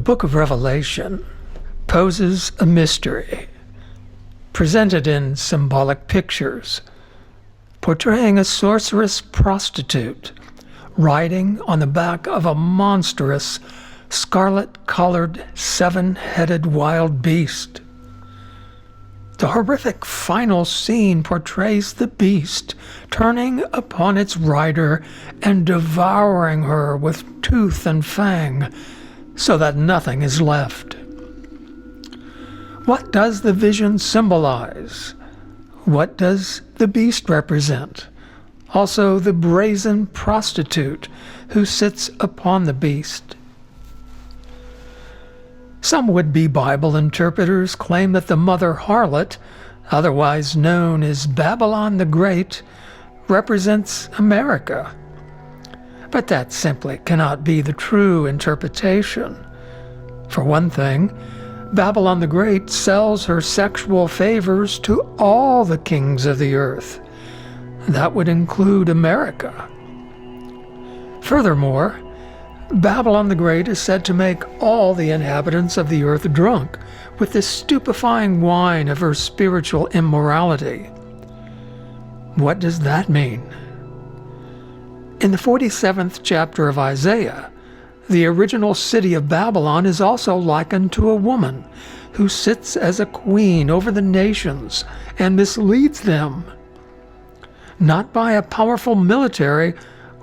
book of Revelation poses a mystery, presented in symbolic pictures, portraying a sorceress prostitute riding on the back of a monstrous, scarlet-colored, seven-headed wild beast. The horrific final scene portrays the beast turning upon its rider and devouring her with tooth and fang, so that nothing is left. What does the vision symbolize? What does the beast represent? Also, the brazen prostitute who sits upon the beast. Some would-be Bible interpreters claim that the mother harlot, otherwise known as Babylon the Great, represents America. But that simply cannot be the true interpretation. For one thing, Babylon the Great sells her sexual favors to all the kings of the earth. That would include America. Furthermore, Babylon the Great is said to make all the inhabitants of the earth drunk with the stupefying wine of her spiritual immorality. What does that mean? In the 47th chapter of Isaiah, the original city of Babylon is also likened to a woman who sits as a queen over the nations and misleads them, not by a powerful military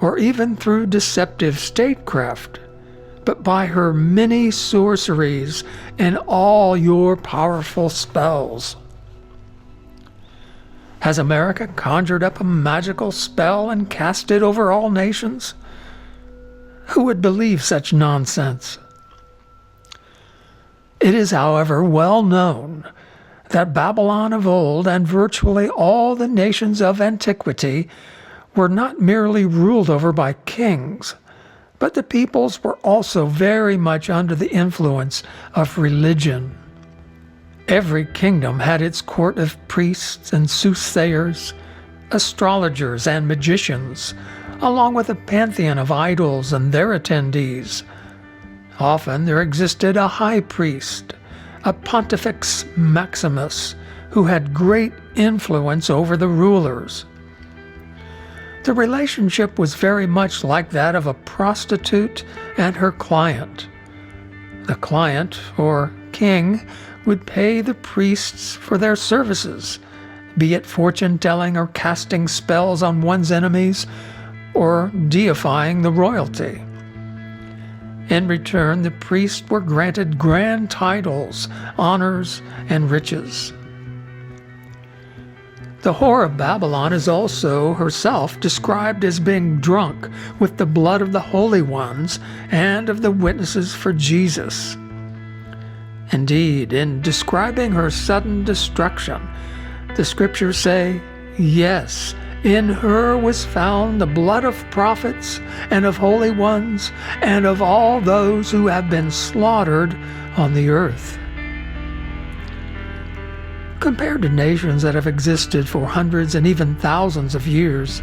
or even through deceptive statecraft, but by her many sorceries and all your powerful spells. Has America conjured up a magical spell and cast it over all nations? Who would believe such nonsense? It is, however, well known that Babylon of old and virtually all the nations of antiquity were not merely ruled over by kings, but the peoples were also very much under the influence of religion. Every kingdom had its court of priests and soothsayers, astrologers and magicians, along with a pantheon of idols and their attendees. Often there existed a high priest, a Pontifex Maximus, who had great influence over the rulers. The relationship was very much like that of a prostitute and her client. The client, or king, would pay the priests for their services, be it fortune-telling or casting spells on one's enemies, or deifying the royalty. In return, the priests were granted grand titles, honors, and riches. The whore of Babylon is also herself described as being drunk with the blood of the holy ones and of the witnesses for Jesus. Indeed, in describing her sudden destruction, the scriptures say, "Yes, in her was found the blood of prophets and of holy ones and of all those who have been slaughtered on the earth." Compared to nations that have existed for hundreds and even thousands of years,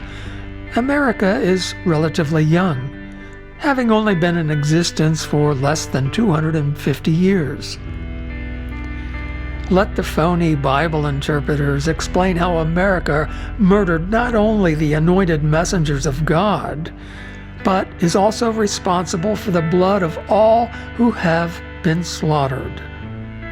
America is relatively young, having only been in existence for less than 250 years. Let the phony Bible interpreters explain how America murdered not only the anointed messengers of God, but is also responsible for the blood of all who have been slaughtered.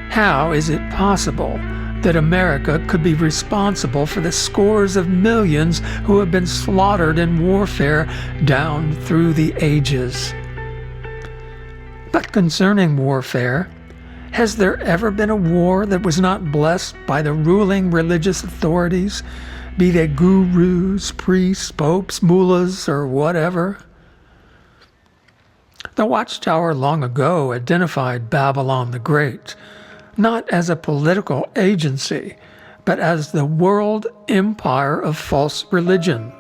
How is it possible that America could be responsible for the scores of millions who have been slaughtered in warfare down through the ages? But concerning warfare, has there ever been a war that was not blessed by the ruling religious authorities, be they gurus, priests, popes, mullahs, or whatever? The Watchtower long ago identified Babylon the Great, not as a political agency, but as the world empire of false religion.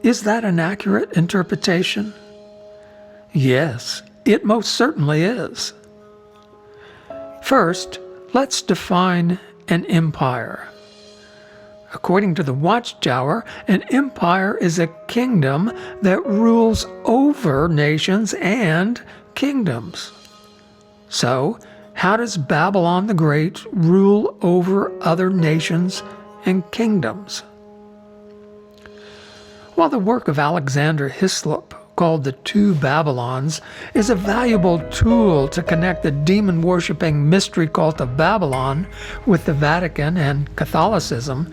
Is that an accurate interpretation? Yes, it most certainly is. First, let's define an empire. According to the Watchtower, an empire is a kingdom that rules over nations and kingdoms. So, how does Babylon the Great rule over other nations and kingdoms? While the work of Alexander Hislop, called The Two Babylons, is a valuable tool to connect the demon-worshipping mystery cult of Babylon with the Vatican and Catholicism,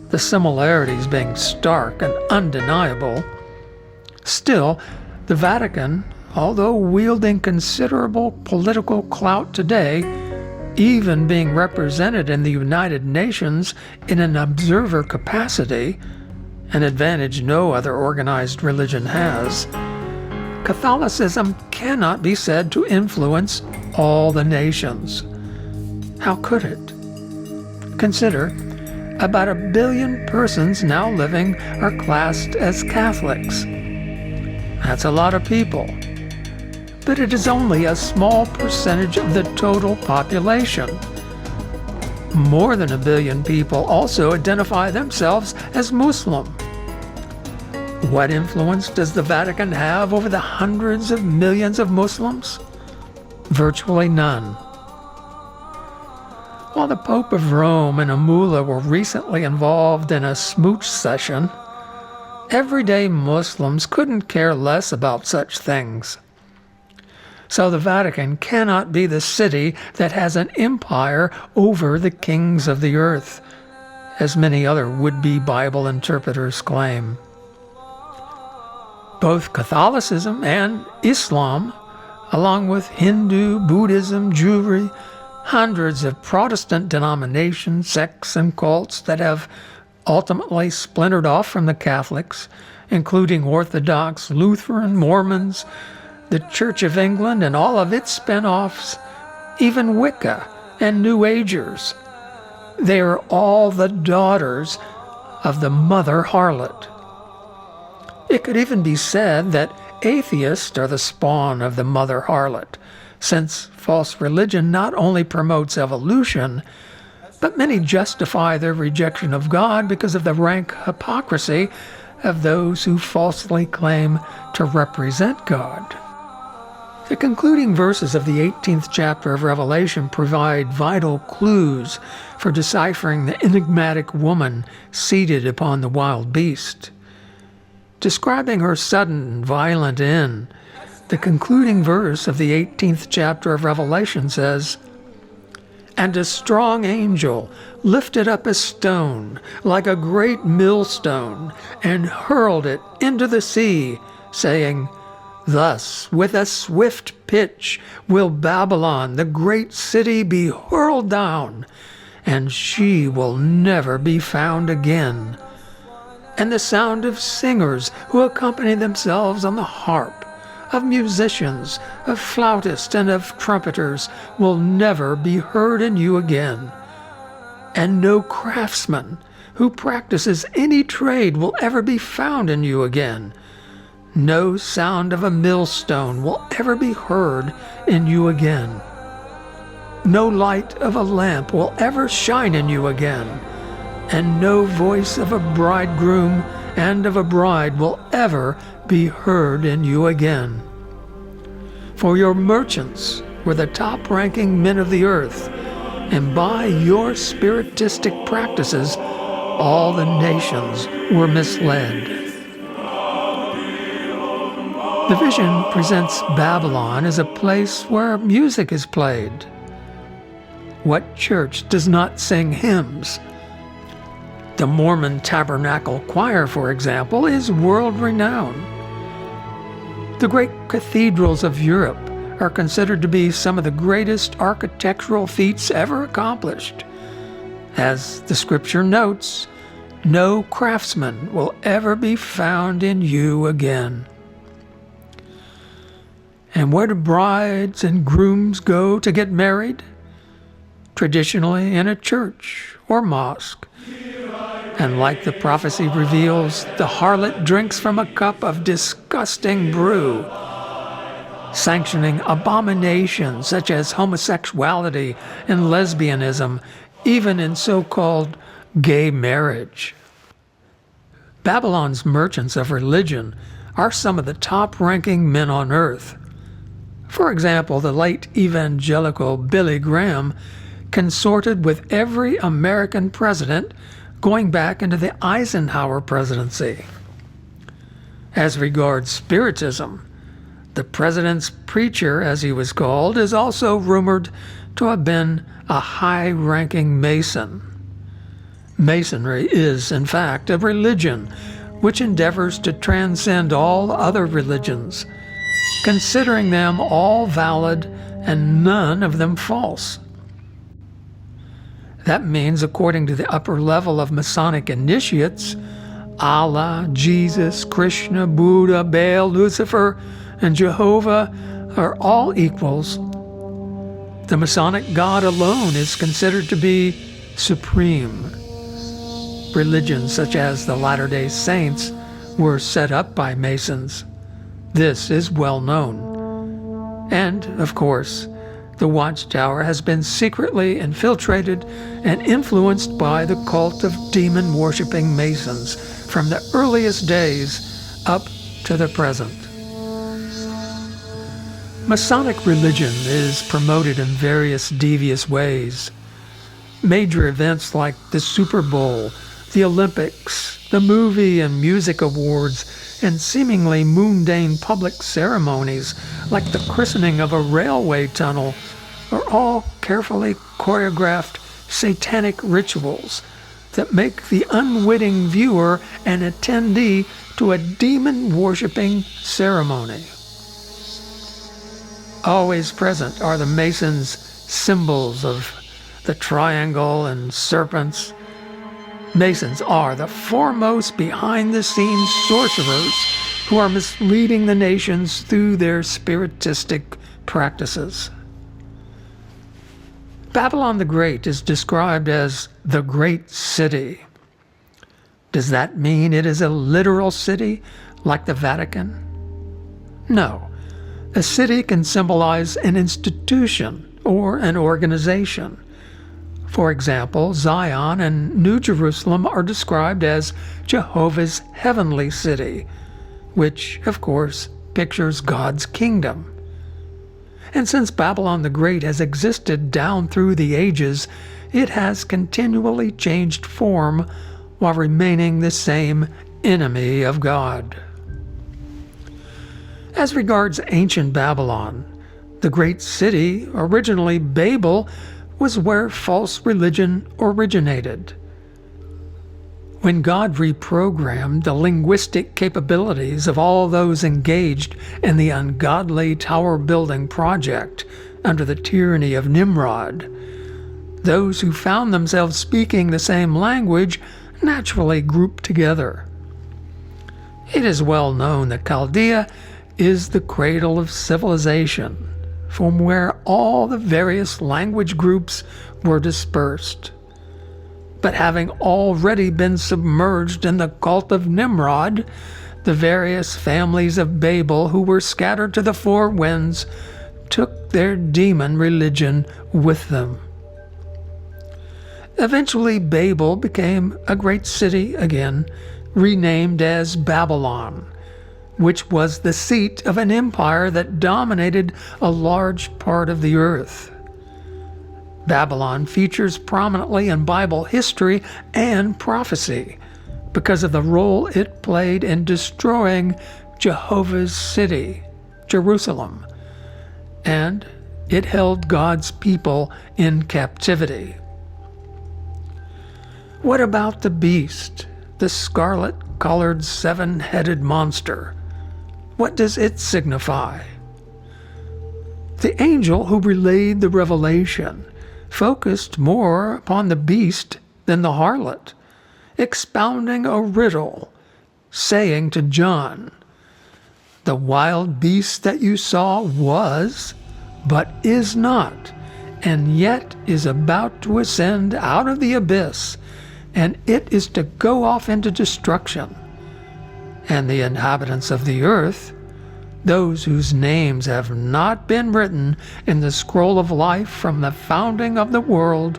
the similarities being stark and undeniable, still, the Vatican, although wielding considerable political clout today, even being represented in the United Nations in an observer capacity, an advantage no other organized religion has, Catholicism cannot be said to influence all the nations. How could it? Consider, about 1 billion persons now living are classed as Catholics. That's a lot of people. But it is only a small percentage of the total population. More than 1 billion people also identify themselves as Muslim. What influence does the Vatican have over the hundreds of millions of Muslims? Virtually none. While the Pope of Rome and a mullah were recently involved in a smooch session, everyday Muslims couldn't care less about such things. So the Vatican cannot be the city that has an empire over the kings of the earth, as many other would-be Bible interpreters claim. Both Catholicism and Islam, along with Hindu, Buddhism, Jewry, hundreds of Protestant denominations, sects, and cults that have ultimately splintered off from the Catholics, including Orthodox, Lutheran, Mormons, the Church of England and all of its spin-offs, even Wicca and New Agers. They are all the daughters of the mother harlot. It could even be said that atheists are the spawn of the mother harlot, since false religion not only promotes evolution, but many justify their rejection of God because of the rank hypocrisy of those who falsely claim to represent God. The concluding verses of the 18th chapter of Revelation provide vital clues for deciphering the enigmatic woman seated upon the wild beast. Describing her sudden and violent end, the concluding verse of the 18th chapter of Revelation says, "And a strong angel lifted up a stone like a great millstone and hurled it into the sea, saying, Thus, with a swift pitch, will Babylon, the great city, be hurled down, and she will never be found again. And the sound of singers who accompany themselves on the harp, of musicians, of flautists, and of trumpeters will never be heard in you again. And no craftsman who practices any trade will ever be found in you again. No sound of a millstone will ever be heard in you again. No light of a lamp will ever shine in you again, and no voice of a bridegroom and of a bride will ever be heard in you again. For your merchants were the top-ranking men of the earth, and by your spiritistic practices all the nations were misled." The vision presents Babylon as a place where music is played. What church does not sing hymns? The Mormon Tabernacle Choir, for example, is world-renowned. The great cathedrals of Europe are considered to be some of the greatest architectural feats ever accomplished. As the scripture notes, no craftsman will ever be found in you again. And where do brides and grooms go to get married? Traditionally in a church or mosque. And like the prophecy reveals, the harlot drinks from a cup of disgusting brew, sanctioning abominations such as homosexuality and lesbianism, even in so-called gay marriage. Babylon's merchants of religion are some of the top-ranking men on earth. For example, the late evangelical Billy Graham consorted with every American president going back into the Eisenhower presidency. As regards Spiritism, the president's preacher, as he was called, is also rumored to have been a high-ranking Mason. Masonry is, in fact, a religion which endeavors to transcend all other religions, considering them all valid and none of them false. That means, according to the upper level of Masonic initiates, Allah, Jesus, Krishna, Buddha, Baal, Lucifer, and Jehovah are all equals. The Masonic God alone is considered to be supreme. Religions such as the Latter-day Saints were set up by Masons. This is well known. And, of course, the Watchtower has been secretly infiltrated and influenced by the cult of demon-worshipping Masons from the earliest days up to the present. Masonic religion is promoted in various devious ways. Major events like the Super Bowl, the Olympics, the movie and music awards, and seemingly mundane public ceremonies like the christening of a railway tunnel are all carefully choreographed satanic rituals that make the unwitting viewer an attendee to a demon-worshipping ceremony. Always present are the Masons' symbols of the triangle and serpents. Masons are the foremost behind-the-scenes sorcerers who are misleading the nations through their spiritistic practices. Babylon the Great is described as the Great City. Does that mean it is a literal city like the Vatican? No. A city can symbolize an institution or an organization. For example, Zion and New Jerusalem are described as Jehovah's heavenly city, which, of course, pictures God's kingdom. And since Babylon the Great has existed down through the ages, it has continually changed form while remaining the same enemy of God. As regards ancient Babylon, the great city, originally Babel, was where false religion originated. When God reprogrammed the linguistic capabilities of all those engaged in the ungodly tower-building project under the tyranny of Nimrod, those who found themselves speaking the same language naturally grouped together. It is well known that Chaldea is the cradle of civilization, from where all the various language groups were dispersed. But having already been submerged in the cult of Nimrod, the various families of Babel who were scattered to the four winds took their demon religion with them. Eventually, Babel became a great city again, renamed as Babylon, which was the seat of an empire that dominated a large part of the earth. Babylon features prominently in Bible history and prophecy because of the role it played in destroying Jehovah's city, Jerusalem, and it held God's people in captivity. What about the beast, the scarlet-colored seven-headed monster? What does it signify? The angel who relayed the revelation focused more upon the beast than the harlot, expounding a riddle, saying to John, "The wild beast that you saw was, but is not, and yet is about to ascend out of the abyss, and it is to go off into destruction. And the inhabitants of the earth, those whose names have not been written in the scroll of life from the founding of the world,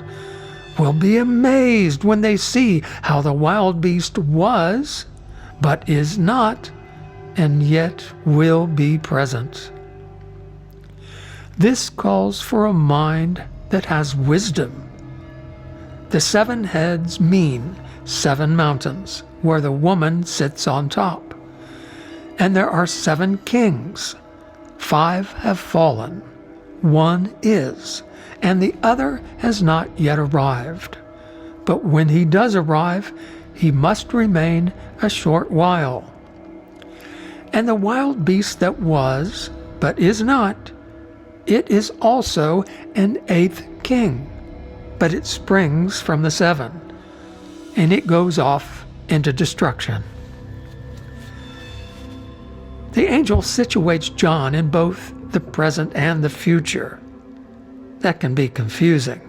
will be amazed when they see how the wild beast was, but is not, and yet will be present." This calls for a mind that has wisdom. The 7 heads mean 7 mountains, where the woman sits on top. And there are 7 kings. 5 have fallen. 1 is, and the other has not yet arrived. But when he does arrive, he must remain a short while. And the wild beast that was, but is not, it is also an 8th king, but it springs from the 7, and it goes off into destruction. The angel situates John in both the present and the future. That can be confusing.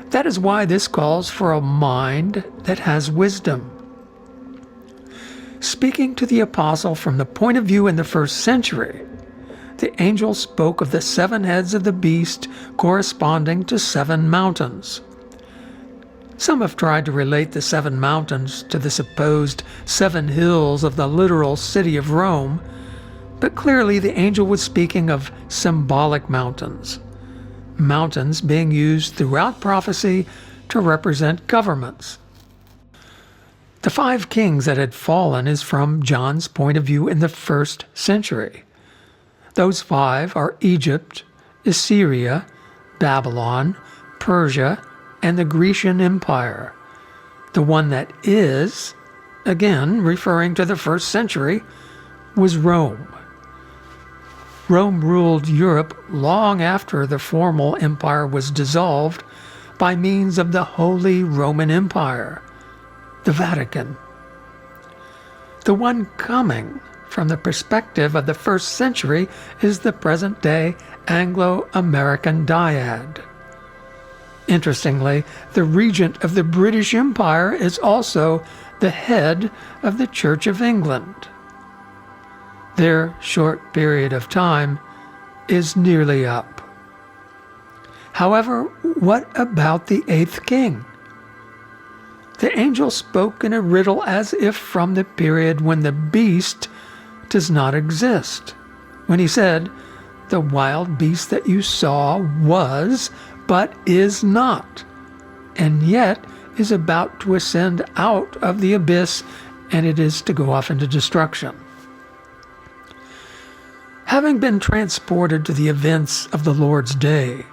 That is why this calls for a mind that has wisdom. Speaking to the apostle from the point of view in the first century, the angel spoke of the 7 heads of the beast corresponding to 7 mountains. Some have tried to relate the 7 mountains to the supposed 7 hills of the literal city of Rome, but clearly the angel was speaking of symbolic mountains, mountains being used throughout prophecy to represent governments. The 5 kings that had fallen is from John's point of view in the first century. Those 5 are Egypt, Assyria, Babylon, Persia, and the Grecian Empire. The one that is, again referring to the first century, was Rome. Rome ruled Europe long after the formal empire was dissolved by means of the Holy Roman Empire, the Vatican. The one coming from the perspective of the first century is the present-day Anglo-American dyad. Interestingly, the regent of the British Empire is also the head of the Church of England. Their short period of time is nearly up. However, what about the 8th king? The angel spoke in a riddle as if from the period when the beast does not exist, when he said, "The wild beast that you saw was, but is not, and yet is about to ascend out of the abyss, and it is to go off into destruction." Having been transported to the events of the Lord's day,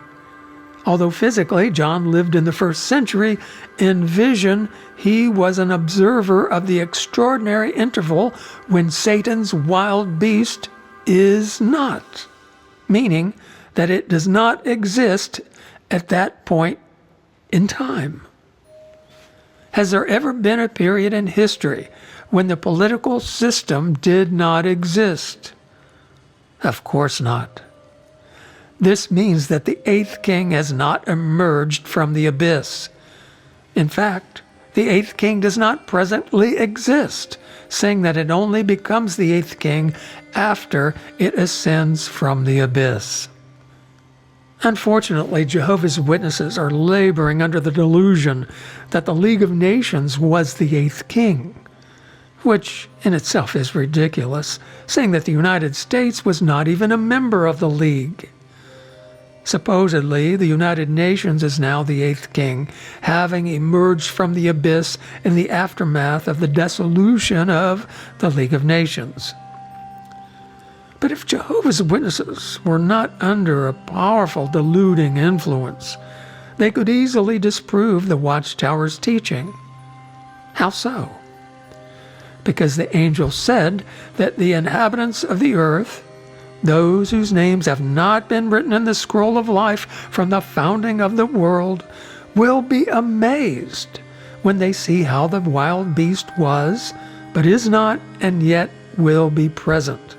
although physically John lived in the first century, in vision he was an observer of the extraordinary interval when Satan's wild beast is not, meaning that it does not exist at that point in time. Has there ever been a period in history when the political system did not exist? Of course not. This means that the 8th king has not emerged from the abyss. In fact, the 8th king does not presently exist, saying that it only becomes the 8th king after it ascends from the abyss. Unfortunately, Jehovah's Witnesses are laboring under the delusion that the League of Nations was the 8th king, which in itself is ridiculous, saying that the United States was not even a member of the League. Supposedly, the United Nations is now the 8th king, having emerged from the abyss in the aftermath of the dissolution of the League of Nations. But if Jehovah's Witnesses were not under a powerful deluding influence, they could easily disprove the Watchtower's teaching. How so? Because the angel said that the inhabitants of the earth, those whose names have not been written in the scroll of life from the founding of the world, will be amazed when they see how the wild beast was, but is not, and yet will be present.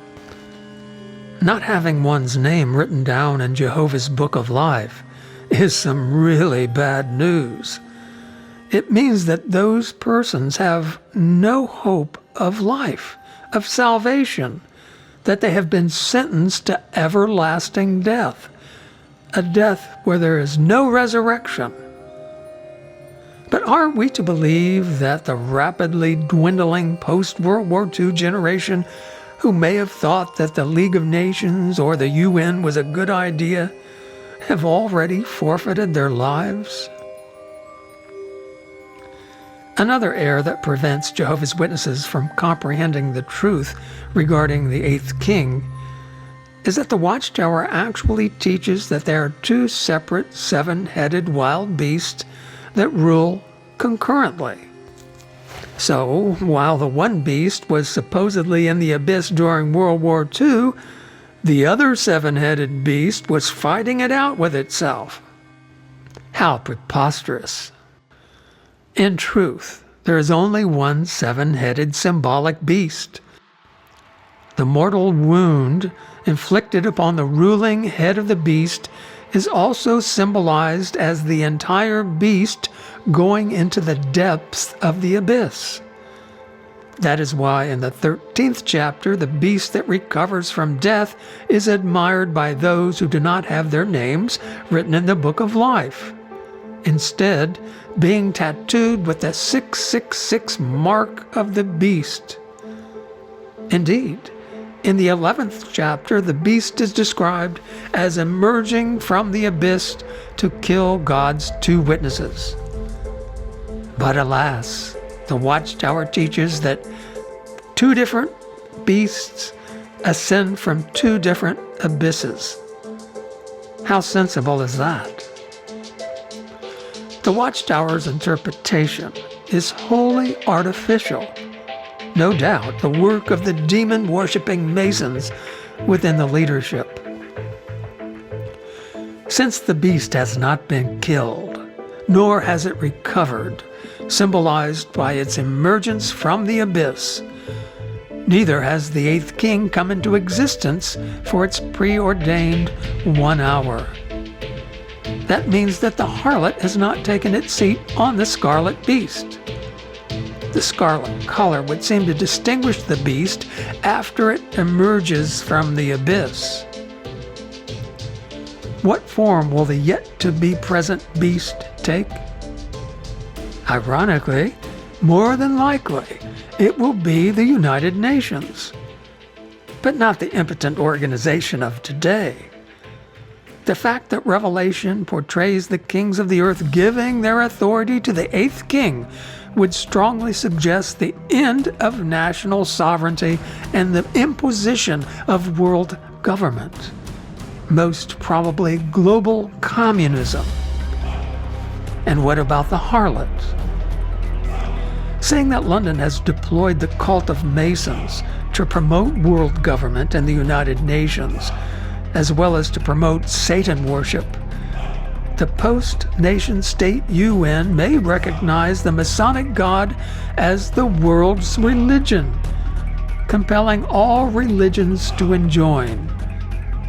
Not having one's name written down in Jehovah's Book of Life is some really bad news. It means that those persons have no hope of life, of salvation, that they have been sentenced to everlasting death, a death where there is no resurrection. But are we to believe that the rapidly dwindling post-World War II generation who may have thought that the League of Nations or the UN was a good idea have already forfeited their lives? Another error that prevents Jehovah's Witnesses from comprehending the truth regarding the eighth king is that the Watchtower actually teaches that there are two separate seven-headed wild beasts that rule concurrently. So, while the one beast was supposedly in the abyss during World War II, the other seven-headed beast was fighting it out with itself. How preposterous. In truth, there is only one seven-headed symbolic beast. The mortal wound inflicted upon the ruling head of the beast is also symbolized as the entire beast going into the depths of the abyss. That is why in the 13th chapter, the beast that recovers from death is admired by those who do not have their names written in the book of life, instead being tattooed with the 666 mark of the beast. Indeed, in the 11th chapter, the beast is described as emerging from the abyss to kill God's two witnesses. But alas, the Watchtower teaches that two different beasts ascend from two different abysses. How sensible is that? The Watchtower's interpretation is wholly artificial. No doubt the work of the demon-worshipping Masons within the leadership. Since the beast has not been killed, nor has it recovered, symbolized by its emergence from the abyss, neither has the eighth king come into existence for its preordained 1 hour. That means that the harlot has not taken its seat on the scarlet beast. The scarlet color would seem to distinguish the beast after it emerges from the abyss. What form will the yet-to-be-present beast take? Ironically, more than likely, it will be the United Nations, but not the impotent organization of today. The fact that Revelation portrays the kings of the earth giving their authority to the eighth king would strongly suggest the end of national sovereignty and the imposition of world government, most probably global communism. And what about the harlot? Saying that London has deployed the cult of Masons to promote world government and the United Nations, as well as to promote Satan worship, the post-nation-state UN may recognize the Masonic God as the world's religion, compelling all religions to enjoin,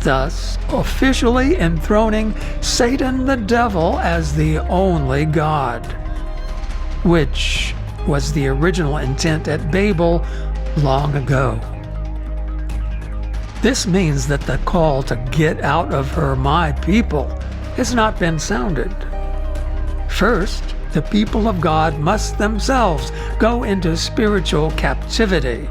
thus officially enthroning Satan the devil as the only God, which was the original intent at Babel long ago. This means that the call to get out of her, my people, has not been sounded. First, the people of God must themselves go into spiritual captivity,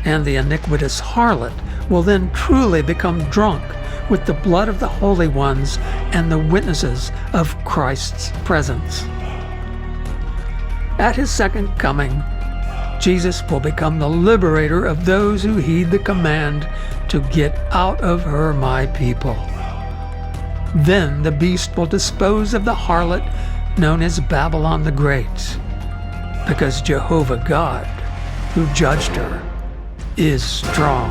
and the iniquitous harlot will then truly become drunk with the blood of the holy ones and the witnesses of Christ's presence. At his second coming, Jesus will become the liberator of those who heed the command to get out of her, my people. Then the beast will dispose of the harlot known as Babylon the Great, because Jehovah God, who judged her, is strong.